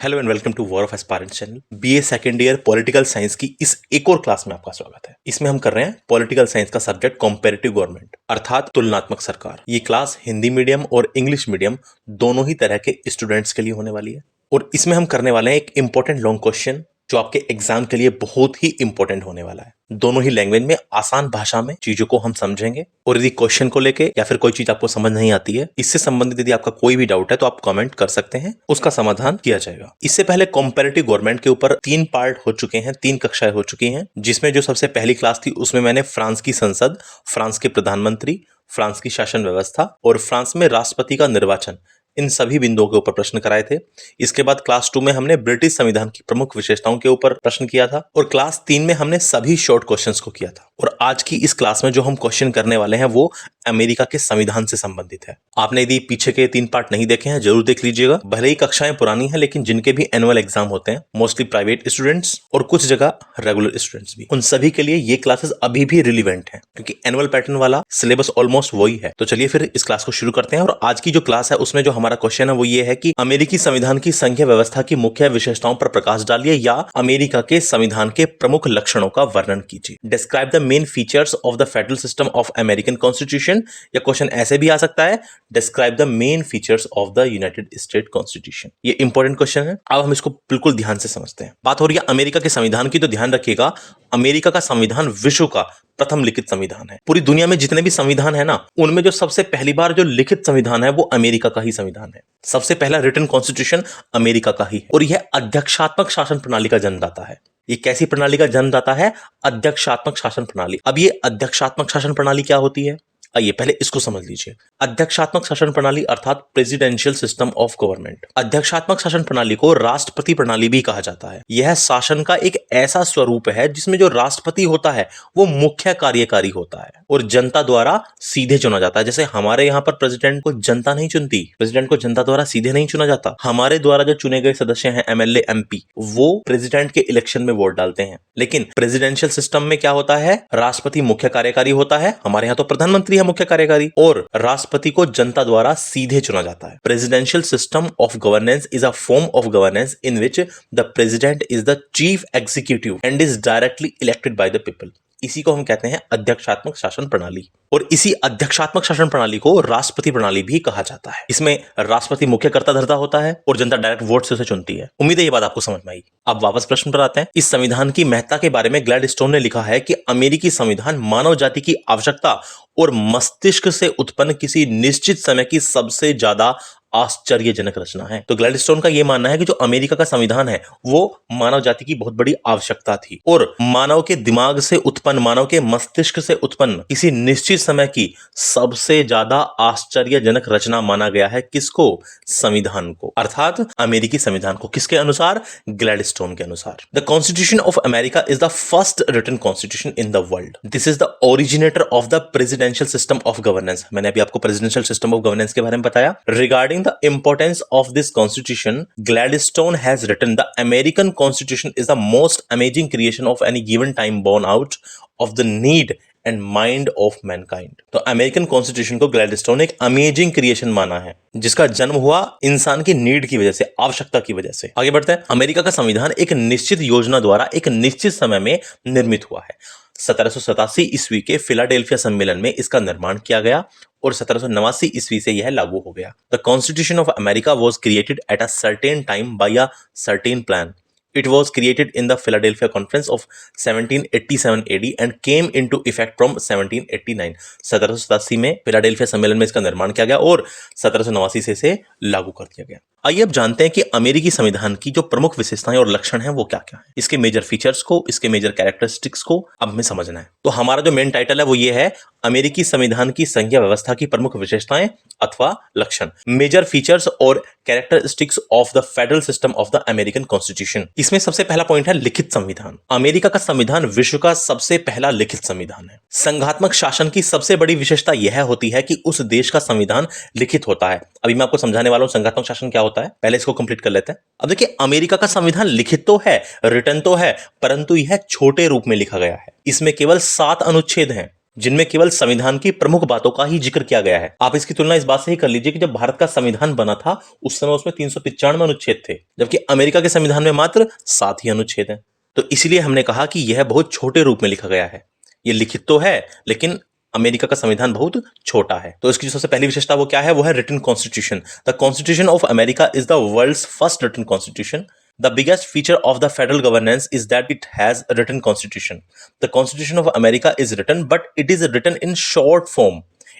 Hello and welcome to war of aspirants channel. BA second year political science की इस एक और class में आपका स्वागत है। इसमें हम कर रहे हैं पॉलिटिकल साइंस का सब्जेक्ट कॉम्पेरेटिव गवर्नमेंट अर्थात तुलनात्मक सरकार। ये क्लास हिंदी मीडियम और इंग्लिश मीडियम दोनों ही तरह के स्टूडेंट्स के लिए होने वाली है और इसमें हम करने वाले हैं एक इंपॉर्टेंट लॉन्ग क्वेश्चन जो आपके एग्जाम के लिए बहुत ही इंपॉर्टेंट होने वाला है। दोनों ही लैंग्वेज में आसान भाषा में चीजों को हम समझेंगे और यदि क्वेश्चन को लेके या फिर कोई चीज आपको समझ नहीं आती है, इससे संबंधित यदि आपका कोई भी डाउट है तो आप कमेंट कर सकते हैं, उसका समाधान किया जाएगा। इससे पहले कॉम्पेरेटिव गवर्नमेंट के ऊपर 3 पार्ट हो चुके हैं, 3 कक्षाएं हो चुकी हैं, जिसमें जो सबसे पहली क्लास थी उसमें मैंने फ्रांस की संसद, फ्रांस के प्रधानमंत्री, फ्रांस की शासन व्यवस्था और फ्रांस में राष्ट्रपति का निर्वाचन, इन सभी बिंदुओं के ऊपर प्रश्न कराए थे। इसके बाद क्लास 2 में हमने ब्रिटिश संविधान की प्रमुख विशेषताओं के ऊपर प्रश्न किया था और क्लास 3 में हमने सभी शॉर्ट क्वेश्चंस को किया था। और आज की इस क्लास में जो हम क्वेश्चन करने वाले हैं वो अमेरिका के संविधान से संबंधित है। आपने यदि पीछे के 3 पार्ट नहीं देखे हैं जरूर देख लीजिएगा। भले ही कक्षाएं पुरानी हैं लेकिन जिनके भी एनुअल एग्जाम होते हैं, मोस्टली प्राइवेट स्टूडेंट्स और कुछ जगह रेगुलर स्टूडेंट्स भी, उन सभी के लिए ये क्लासेस अभी भी रिलीवेंट है क्योंकि एनुअल पैटर्न वाला सिलेबस ऑलमोस्ट वही है। तो चलिए फिर इस क्लास को शुरू करते हैं। और आज की जो क्लास है उसमें जो हमारा क्वेश्चन है वो ये है कि अमेरिकी संविधान की संघीय व्यवस्था की मुख्य विशेषताओं पर प्रकाश डालिए या अमेरिका के संविधान के प्रमुख लक्षणों का वर्णन कीजिए। Describe the main features of the federal system of American constitution, या क्वेश्चन ऐसे भी आ सकता है, describe the main features of the United state constitution. ये इंपॉर्टेंट क्वेश्चन है। अब हम इसको बिल्कुल ध्यान से समझते हैं। बात हो रही है अमेरिका के संविधान की, तो ध्यान रखिएगा अमेरिका का संविधान विश्व का प्रथम लिखित संविधान है। पूरी दुनिया में जितने भी संविधान है ना, उनमें जो सबसे पहली बार जो लिखित संविधान है वो अमेरिका का ही संविधान है। सबसे पहला रिटन कॉन्स्टिट्यूशन अमेरिका का ही है और यह अध्यक्षात्मक शासन प्रणाली का जन्मदाता है। ये कैसी प्रणाली का जन्मदाता है? अध्यक्षात्मक शासन प्रणाली। अब ये अध्यक्षात्मक शासन प्रणाली क्या होती है, आइए पहले इसको समझ लीजिए। अध्यक्षात्मक शासन प्रणाली अर्थात प्रेसिडेंशियल सिस्टम ऑफ गवर्नमेंट। अध्यक्षात्मक शासन प्रणाली को राष्ट्रपति प्रणाली भी कहा जाता है। यह शासन का एक ऐसा स्वरूप है जिसमें जो राष्ट्रपति होता है वो मुख्य कार्यकारी होता है और जनता द्वारा सीधे चुना जाता है। जैसे हमारे यहाँ पर प्रेसिडेंट को जनता नहीं चुनती, प्रेसिडेंट को जनता द्वारा सीधे नहीं चुना जाता। हमारे द्वारा जो चुने गए सदस्य हैं एमएलए एमपी, वो प्रेसिडेंट के इलेक्शन में वोट डालते हैं। लेकिन प्रेसिडेंशियल सिस्टम में क्या होता है? राष्ट्रपति मुख्य कार्यकारी होता है, हमारे यहाँ तो प्रधानमंत्री है मुख्य कार्यकारी, और राष्ट्रपति को जनता द्वारा सीधे चुना जाता है। Presidential system of governance is a form of governance in which the president is the chief executive and is directly elected by the people. इसी को हम कहते हैं अध्यक्षात्मक शासन प्रणाली और इसी अध्यक्षात्मक शासन प्रणाली को राष्ट्रपति प्रणाली भी कहा जाता है। इसमें राष्ट्रपति मुख्य कर्ता धर्ता होता है और जनता डायरेक्ट वोट से उसे चुनती है। उम्मीद है ये बात आपको समझ में आई। अब वापस प्रश्न पर आते हैं। इस संविधान की महत्ता के बारे में ग्लैडस्टोन ने लिखा है कि अमेरिकी संविधान मानव जाति की आवश्यकता और मस्तिष्क से उत्पन्न किसी निश्चित समय की सबसे ज्यादा आश्चर्यजनक रचना है। तो ग्लैडस्टोन का यह मानना है कि जो अमेरिका का संविधान है वो मानव जाति की बहुत बड़ी आवश्यकता थी और मानव के दिमाग से उत्पन्न, मानव के मस्तिष्क से उत्पन्न किसी निश्चित समय की सबसे ज्यादा आश्चर्यजनक रचना माना गया है। किसको? संविधान को, अर्थात अमेरिकी संविधान को। किसके अनुसार? ग्लैडस्टोन के अनुसार। The constitution of America is the first written constitution in the world. This is the originator of the presidential system of governance. मैंने अभी आपको प्रेसिडेंशियल सिस्टम ऑफ गवर्नेंस के बारे में बताया। Regarding the importance of this constitution, Gladstone has written, the American Constitution is the most amazing creation of any given time born out of the need and mind of Mankind. तो American constitution को Gladstone ने एक amazing creation माना है जिसका जन्म हुआ इंसान की नीड की वजह से, आवश्यकता की वजह से। आगे बढ़ते हैं। अमेरिका का संविधान एक निश्चित योजना द्वारा एक निश्चित समय में निर्मित हुआ है। 1787 ईस्वी के फिलाडेल्फिया सम्मेलन में इसका निर्माण किया गया और 1789 ईस्वी से यह लागू हो गया। The constitution of America was created at a certain time by a certain plan. It was created in the Philadelphia Conference of 1787 AD and came into effect from 1789. 1787 में फिलाडेल्फिया सम्मेलन में इसका निर्माण किया गया और 1789 से इसे लागू कर दिया गया। आइए अब जानते हैं कि अमेरिकी संविधान की जो प्रमुख विशेषताएं और लक्षण हैं वो क्या क्या है। इसके मेजर फीचर्स को, इसके मेजर कैरेक्टरिस्टिक्स को अब हमें समझना है। तो हमारा जो मेन टाइटल है वो ये है, अमेरिकी संविधान की संघीय व्यवस्था की प्रमुख विशेषताएं अथवा लक्षण, मेजर फीचर्स और characteristics of the federal system of the American constitution. इसमें सबसे पहला पॉइंट है लिखित संविधान। अमेरिका का संविधान विश्व का सबसे पहला लिखित संविधान है। संघात्मक शासन की सबसे बड़ी विशेषता यह होती है कि उस देश का संविधान लिखित होता है। अभी मैं आपको समझाने वाला हूं संघात्मक शासन क्या होता है, पहले इसको कंप्लीट कर लेते हैं। अब देखिए, अमेरिका का संविधान लिखित तो है, रिटन तो है, परंतु यह छोटे रूप में लिखा गया है। इसमें केवल 7 अनुच्छेद हैं जिनमें केवल संविधान की प्रमुख बातों का ही जिक्र किया गया है। आप इसकी तुलना इस बात से ही कर लीजिए कि जब भारत का संविधान बना था उस समय उसमें 395 अनुच्छेद थे, जबकि अमेरिका के संविधान में मात्र 7 ही अनुच्छेद हैं। तो इसलिए हमने कहा कि यह बहुत छोटे रूप में लिखा गया है। ये लिखित तो है लेकिन अमेरिका का संविधान बहुत छोटा है। तो इसकी जो सबसे पहली विशेषता वो क्या है, वो है written constitution. The constitution of America is the world's first written constitution. The biggest feature of the federal governance is that it has a written constitution. The Constitution of America is written, but it is written in short form.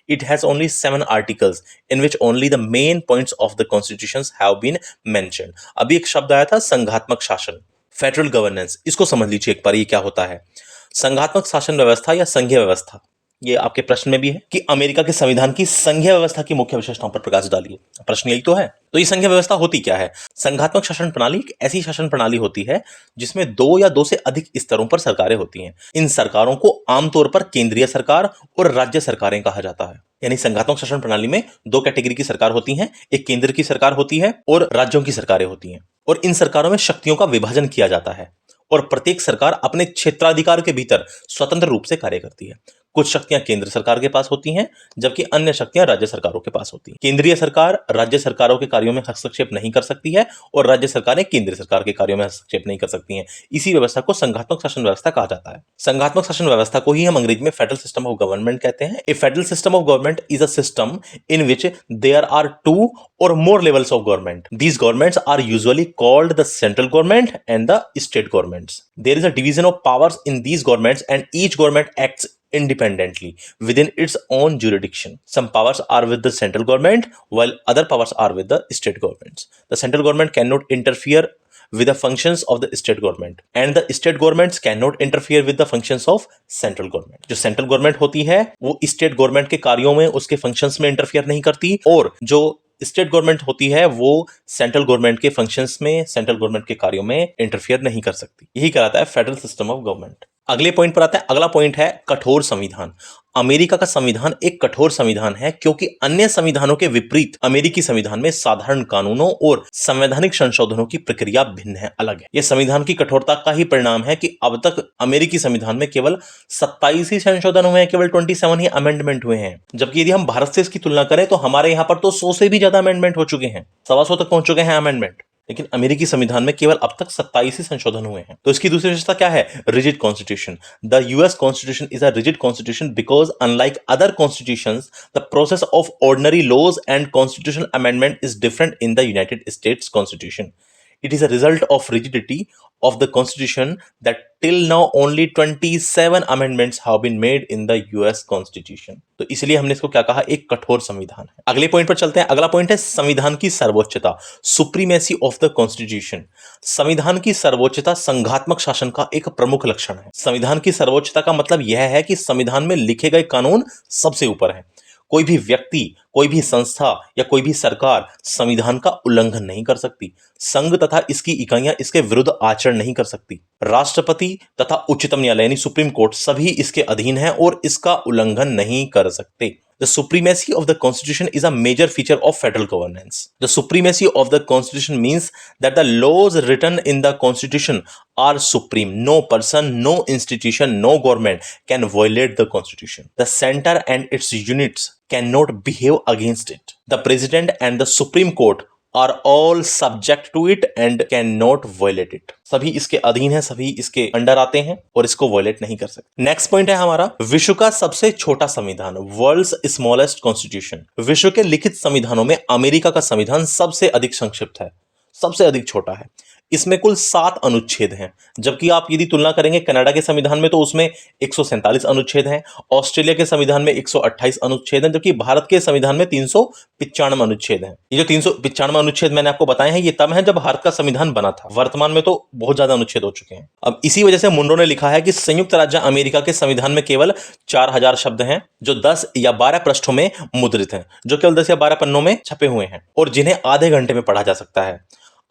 It has only 7 articles in which only the main points of the constitutions have been mentioned. अभी एक शब्द आया था संघात्मक शासन, federal governance. इसको समझ लीजिए एक बार ये क्या होता है। संघात्मक शासन व्यवस्था या संघीय व्यवस्था, ये आपके प्रश्न में भी है कि अमेरिका के संविधान की संघीय व्यवस्था की मुख्य विशेषताओं पर प्रकाश डालिए। प्रश्न यही तो है। तो ये संघीय व्यवस्था होती क्या है? संघात्मक शासन प्रणाली एक ऐसी शासन प्रणाली होती है जिसमें 2 या 2 से अधिक स्तरों पर सरकारें होती हैं। इन सरकारों को आमतौर पर केंद्रीय सरकार और राज्य सरकारें कहा जाता है। यानी संघात्मक शासन प्रणाली में 2 कैटेगरी की सरकार होती हैं, एक केंद्र की सरकार होती है और राज्यों की सरकारें होती हैं। और इन सरकारों में शक्तियों का विभाजन किया जाता है और प्रत्येक सरकार अपने क्षेत्राधिकार के भीतर स्वतंत्र रूप से कार्य करती है। कुछ शक्तियां केंद्र सरकार के पास होती हैं जबकि अन्य शक्तियां राज्य सरकारों के पास होती हैं। केंद्रीय सरकार राज्य सरकारों के कार्यों में हस्तक्षेप नहीं कर सकती है और राज्य सरकारें केंद्र सरकार के कार्यों में हस्तक्षेप नहीं कर सकती हैं। इसी व्यवस्था को संघात्मक शासन व्यवस्था कहा जाता है। संघात्मक शासन व्यवस्था को ही हम अंग्रेजी में फेडरल सिस्टम ऑफ गवर्नमेंट कहते हैं। A federal system of government is a system in which there are 2 or more levels of government. These governments are usually called the central government and the state governments. There is a division of powers in these governments and each government acts independently within its own jurisdiction. Some powers are with the central government while other powers are with the state governments. The central government cannot interfere with the functions of the state government and the state governments cannot interfere with the functions of central government. जो central government होती है वो state government के कार्यों में उसके functions में interfere नहीं करती और जो स्टेट गवर्नमेंट होती है वो सेंट्रल गवर्नमेंट के फंक्शंस में, सेंट्रल गवर्नमेंट के कार्यों में इंटरफियर नहीं कर सकती। यही कहलाता है फेडरल सिस्टम ऑफ गवर्नमेंट। अगले पॉइंट पर आता है। अगला पॉइंट है कठोर संविधान। अमेरिका का संविधान एक कठोर संविधान है क्योंकि अन्य संविधानों के विपरीत अमेरिकी संविधान में साधारण कानूनों और संवैधानिक संशोधनों की प्रक्रिया भिन्न है, अलग है। यह संविधान की कठोरता का ही परिणाम है कि अब तक अमेरिकी संविधान में केवल 27 ही संशोधन हुए हैं, केवल 27 ही अमेंडमेंट हुए हैं। जबकि यदि हम भारत से इसकी तुलना करें तो हमारे यहां पर तो 100 से भी ज्यादा अमेंडमेंट हो चुके हैं, 125 तक पहुंच चुके हैं अमेंडमेंट। लेकिन अमेरिकी संविधान में केवल अब तक 27 ही संशोधन हुए हैं। तो इसकी दूसरी विशेषता क्या है? Rigid constitution. The US constitution is a rigid constitution because unlike other constitutions the process of ordinary laws and constitutional amendment is different in the United States constitution. It is a result of rigidity of the constitution that till now only 27 amendments have been made in the US Constitution. तो इसलिए हमने इसको क्या कहा? एक कठोर संविधान है। अगले पॉइंट पर चलते हैं। अगला पॉइंट है संविधान की सर्वोच्चता, सुप्रीमेसी ऑफ द कॉन्स्टिट्यूशन। संविधान की सर्वोच्चता संघात्मक शासन का एक प्रमुख लक्षण है। संविधान की सर्वोच्चता का मतलब यह है कि संविधान में लिखे गए कानून सबसे ऊपर है। कोई भी व्यक्ति, कोई भी संस्था या कोई भी सरकार संविधान का उल्लंघन नहीं कर सकती। संघ तथा इसकी इकाइयां इसके विरुद्ध आचरण नहीं कर सकती। राष्ट्रपति तथा उच्चतम न्यायालय यानी सुप्रीम कोर्ट सभी इसके अधीन हैं और इसका उल्लंघन नहीं कर सकते। The supremacy of the Constitution is a major feature of federal governance. The supremacy of the Constitution means that the laws written in the Constitution are supreme. No person, no institution, no government can violate the Constitution. The center and its units cannot behave against it. The President and the Supreme Court are all subject to it and cannot violate it. सभी इसके अधीन है, सभी इसके under आते हैं और इसको वायलेट नहीं कर सकते। नेक्स्ट पॉइंट है हमारा विश्व का सबसे छोटा संविधान, वर्ल्ड्स स्मॉलेस्ट कॉन्स्टिट्यूशन। विश्व के लिखित संविधानों में अमेरिका का संविधान सबसे अधिक संक्षिप्त है, सबसे अधिक छोटा है। इसमें कुल 7 अनुच्छेद हैं, जबकि आप यदि तुलना करेंगे कनाडा के संविधान में तो उसमें 147 अनुच्छेद हैं, ऑस्ट्रेलिया के संविधान में 128 अनुच्छेद हैं, जबकि भारत के संविधान में 395 अनुच्छेद हैं। ये जो 395 अनुच्छेद मैंने आपको बताए हैं ये तब हैं जब भारत का संविधान बना था। वर्तमान में तो बहुत ज्यादा अनुच्छेद हो चुके हैं। अब इसी वजह से मुंडो ने लिखा है कि संयुक्त राज्य अमेरिका के संविधान में केवल 4000 शब्द हैं जो 10 या 12 पृष्ठों में मुद्रित हैं, जो केवल 10 या 12 पन्नों में छपे हुए हैं और जिन्हें आधे घंटे में पढ़ा जा सकता है।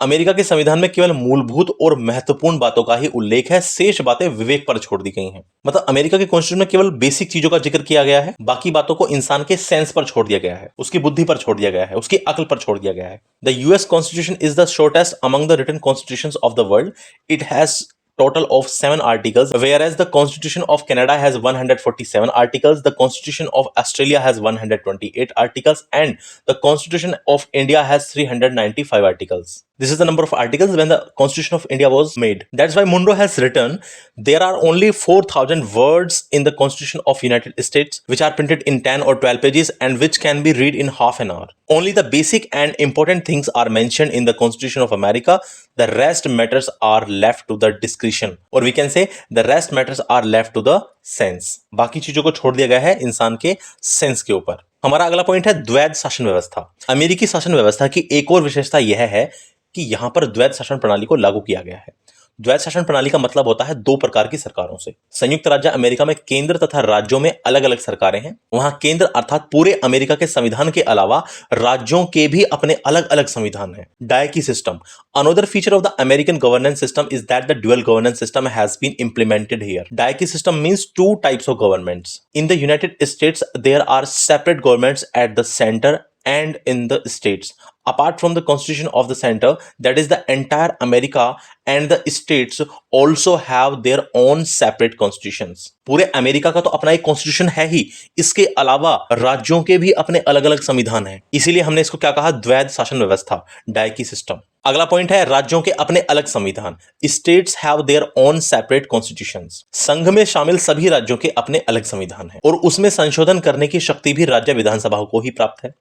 अमेरिका के संविधान में केवल मूलभूत और महत्वपूर्ण बातों का ही उल्लेख है, शेष बातें विवेक पर छोड़ दी गई हैं। मतलब अमेरिका के कॉन्स्टिट्यूशन में केवल बेसिक चीजों का जिक्र किया गया है, बाकी बातों को इंसान के सेंस पर छोड़ दिया गया है, उसकी बुद्धि पर छोड़ दिया गया है, उसकी अक्ल पर छोड़ दिया गया है। The US constitution is the shortest among the written constitutions of the world. It has total of 7 articles, whereas the Constitution of Canada has 147 articles, the Constitution of Australia has 128 articles, and the Constitution of India has 395 articles. This is the number of articles when the Constitution of India was made. That's why Munro has written, there are only 4,000 words in the Constitution of United States which are printed in 10 or 12 pages and which can be read in half an hour. Only the basic and important things are mentioned in the Constitution of America. The rest matters are left to the discretion, or we can say the rest matters are left to the sense. बाकी चीजों को छोड़ दिया गया है इंसान के sense के ऊपर। हमारा अगला पॉइंट है द्वैध शासन व्यवस्था। अमेरिकी शासन व्यवस्था की एक और विशेषता यह है कि यहां पर द्वैध शासन प्रणाली को लागू किया गया है। द्वैध शासन प्रणाली का मतलब होता है दो प्रकार की सरकारों से। संयुक्त राज्य अमेरिका में केंद्र तथा राज्यों में अलग अलग सरकारें हैं। वहां केंद्र अर्थात पूरे अमेरिका के संविधान के अलावा राज्यों के भी अपने अलग अलग संविधान हैं। डायकी system, another feature of the American governance system is that the dual governance system has been implemented here. डायकी system means two types of governments. In the United states there are separate governments at the centre and in the states. Apart from the constitution of the center, that is the entire America and the states also have their own separate constitutions. पूरे America का तो अपना एक constitution है ही, इसके अलावा राज्यों के भी अपने अलग अलग संविधान हैं। इसीलिए हमने इसको क्या कहा, द्वैध शासन व्यवस्था, डायकी सिस्टम। अगला पॉइंट है राज्यों के अपने अलग संविधान। States have their own separate constitutions. संघ में शामिल सभी राज्यों के अपने अलग संविधान हैं और उसमें संशोधन करने की शक्ति भी राज्य विधानसभाओं को ही प्राप्त है।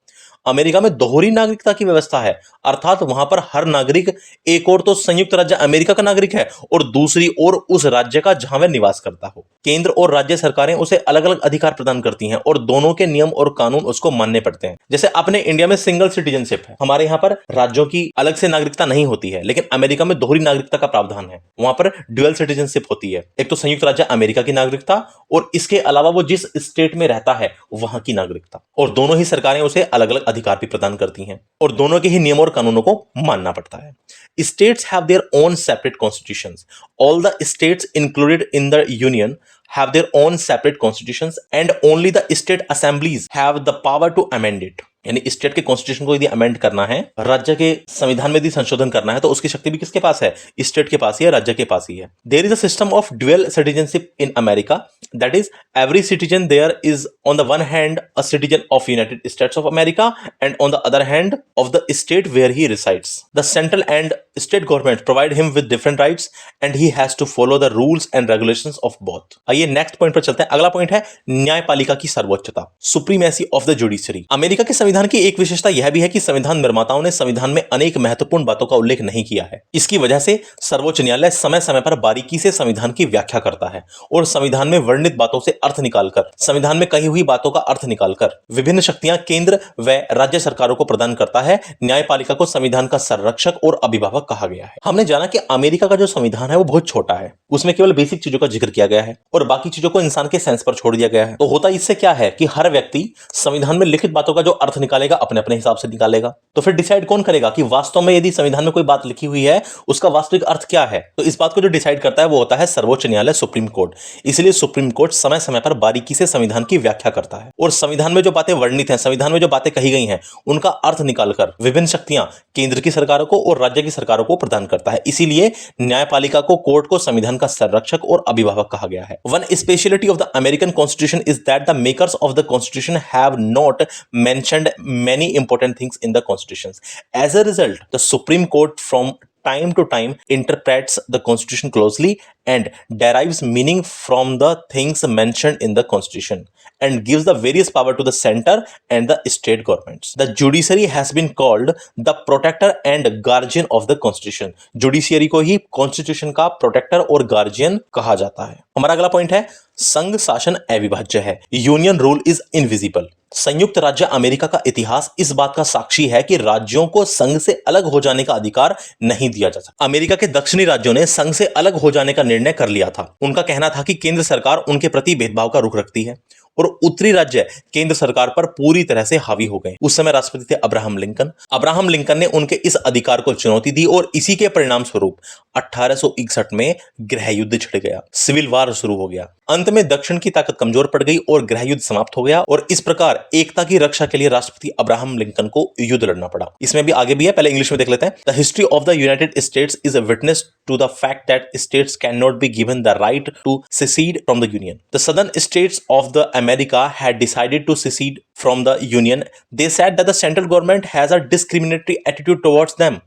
अमेरिका में दोहरी नागरिकता की व्यवस्था है, अर्थात वहां पर हर नागरिक एक और तो संयुक्त राज्य अमेरिका का नागरिक है और दूसरी ओर उस राज्य का जहां वह निवास करता हो। केंद्र और राज्य सरकारें उसे अलग अलग अधिकार प्रदान करती हैं और दोनों के नियम और कानून उसको मानने पड़ते हैं। जैसे अपने इंडिया में सिंगल सिटीजनशिप है, हमारे यहाँ पर राज्यों की अलग से नागरिकता नहीं होती है, लेकिन अमेरिका में दोहरी नागरिकता का प्रावधान है। वहां पर ड्यूअल सिटीजनशिप होती है, एक तो संयुक्त राज्य अमेरिका की नागरिकता और इसके अलावा वो जिस स्टेट में रहता है वहां की नागरिकता, और दोनों ही सरकारें उसे अलग अलग अधिकार भी प्रदान करती हैं और दोनों के ही नियमों और कानूनों को मानना पड़ता है। States have their own separate constitutions. All the states included in the union have their own separate constitutions and only the state assemblies have the power to amend it. यानी स्टेट के कॉन्स्टिट्यूशन को यदि amend करना है, राज्य के संविधान में यदि संशोधन करना है, तो उसकी शक्ति भी किसके पास है, स्टेट के पास ही है, राज्य के पास ही है। There is a system of dual citizenship in America, that is every citizen there is on the one hand a citizen of United States of America and on the other hand of the state where he resides. The central and state government provide him with different rights and he has to follow the rules and regulations of both. आइए next point पर चलते हैं। अगला point है न्यायपालिका की सर्वोच्चता, supremacy of the judiciary. America के संविधान की एक विशेषता यह भी है कि संविधान निर्माताओं ने संविधान में अनेक महत्वपूर्ण बातों का उल्लेख नहीं किया है। इसकी वजह से सर्वोच्च न्यायालय समय समय पर बारीकी से संविधान की व्याख्या करता है और संविधान में वर्णित बातों से अर्थ निकालकर, संविधान में कही हुई बातों का अर्थ निकालकर विभिन्न शक्तियां केंद्र व राज्य सरकारों को प्रदान करता है। न्यायपालिका को संविधान का संरक्षक और अभिभावक कहा गया है। हमने जाना कि अमेरिका का जो संविधान है वो बहुत छोटा है, उसमें केवल बेसिक चीजों का जिक्र किया गया है और बाकी चीजों को इंसान के सेंस पर छोड़ दिया गया है। तो होता इससे क्या है कि हर व्यक्ति संविधान में लिखित बातों का जो अर्थ निकालेगा अपने अपने हिसाब से निकालेगा। तो फिर डिसाइड कौन करेगा कि वास्तव में यदि संविधान में कोई बात लिखी हुई है उसका वास्तविक अर्थ क्या है? तो इस बात को जो डिसाइड करता है वो होता है सर्वोच्च न्यायालय, सुप्रीम कोर्ट। इसलिए सुप्रीम कोर्ट समय समय पर बारीकी से संविधान की व्याख्या करता है और संविधान में जो बातें वर्णित हैं, संविधान में जो बातें कही गई हैं, उनका अर्थ निकालकर विभिन्न शक्तियां केंद्र की सरकारों को और राज्य की सरकारों को प्रदान करता है। इसीलिए न्यायपालिका को, कोर्ट को संविधान का संरक्षक और अभिभावक कहा गया है। One speciality of the American constitution is that the makers of the constitution have not mentioned many important things in the constitutions. As a result, the Supreme Court from time to time interprets the constitution closely and derives meaning from the things mentioned in the constitution and gives the various power to the center and the state governments. The judiciary has been called the protector and guardian of the constitution. Judiciary को ही constitution का protector और guardian कहा जाता है। हमारा अगला point है संघ शासन अविभाज्य है, यूनियन रूल इज इनविजिबल। संयुक्त राज्य अमेरिका का इतिहास इस बात का साक्षी है कि राज्यों को संघ से अलग हो जाने का अधिकार नहीं दिया जा सकता। अमेरिका के दक्षिणी राज्यों ने संघ से अलग हो जाने का निर्णय कर लिया था। उनका कहना था कि केंद्र सरकार उनके प्रति भेदभाव का रुख रखती है और उत्तरी राज्य केंद्र सरकार पर पूरी तरह से हावी हो गए। उस समय राष्ट्रपति थे अब्राहम लिंकन। अब्राहम लिंकन ने उनके इस अधिकार को चुनौती दी और इसी के परिणाम स्वरूप 1861 में गृह युद्ध छिड़ गया, सिविल वार शुरू हो गया। अंत अंत में दक्षिण की ताकत कमजोर पड़ गई और गृह युद्ध समाप्त हो गया और इस प्रकार एकता की रक्षा के लिए राष्ट्रपति अब्राहम लिंकन को युद्ध लड़ना पड़ा। इसमें भी आगे भी है, पहले इंग्लिश में देख लेते हैं। The history of the United States is a witness to the fact that states can not be given the right to secede from the union. The southern states of the America had decided to secede from the union. They said that the central government has a discriminatory attitude towards them,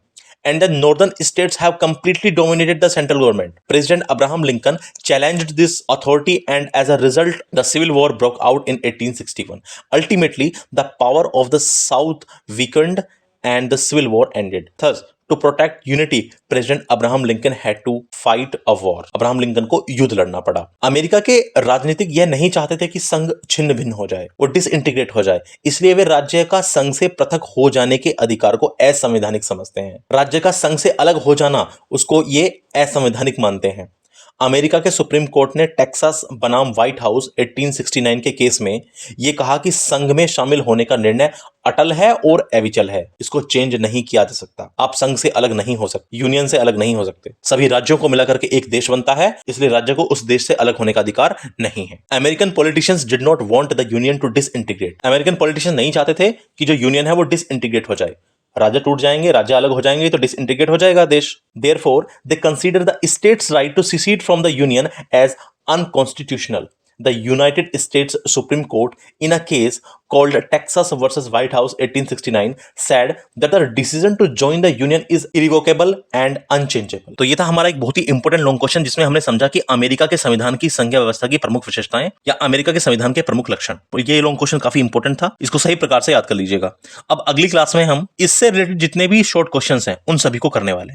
and the northern states have completely dominated the central government. President Abraham Lincoln challenged this authority, and as a result, the Civil War broke out in 1861. Ultimately, the power of the South weakened, and the Civil War ended. Thus, to protect unity, President Abraham Lincoln had to fight a war. Abraham Lincoln को युद्ध लड़ना पड़ा। America के राजनीतिक यह नहीं चाहते थे कि संघ छिन्न भिन्न हो जाए, वो डिसइंटीग्रेट हो जाए, इसलिए वे राज्य का संघ से पृथक हो जाने के अधिकार को असंवैधानिक समझते हैं। राज्य का संघ से अलग हो जाना, उसको ये असंवैधानिक मानते हैं। अमेरिका के सुप्रीम कोर्ट ने टेक्सास बनाम व्हाइट हाउस 1869 के केस में यह कहा कि संघ में शामिल होने का निर्णय अटल है और अविचल है, इसको चेंज नहीं किया जा सकता। आप संघ से अलग नहीं हो सकते, यूनियन से अलग नहीं हो सकते। सभी राज्यों को मिलाकर के एक देश बनता है, इसलिए राज्य को उस देश से अलग होने का अधिकार नहीं है। American politicians did not want the union to disintegrate. American politicians नहीं चाहते थे कि जो यूनियन है वो डिसइंटीग्रेट हो जाए। राज्य टूट जाएंगे, राज्य अलग हो जाएंगे तो डिसइंटीग्रेट हो जाएगा देश। Therefore, they consider the states' right to secede from the union as unconstitutional. The United States Supreme Court, in a case called Texas versus White House 1869, said that the decision to join the union is irrevocable and unchangeable. तो ये था हमारा एक बहुत ही important long question, जिसमें हमने समझा कि अमेरिका के संविधान की संघीय व्यवस्था की प्रमुख विशेषताएं या अमेरिका के संविधान के प्रमुख लक्षण। ये लॉन्ग क्वेश्चन काफी इंपॉर्टेंट था, इसको सही प्रकार से याद कर लीजिएगा। अब अगली क्लास में हम इससे रिलेटेड जितने भी शॉर्ट क्वेश्चन हैं उन सभी को करने वाले हैं।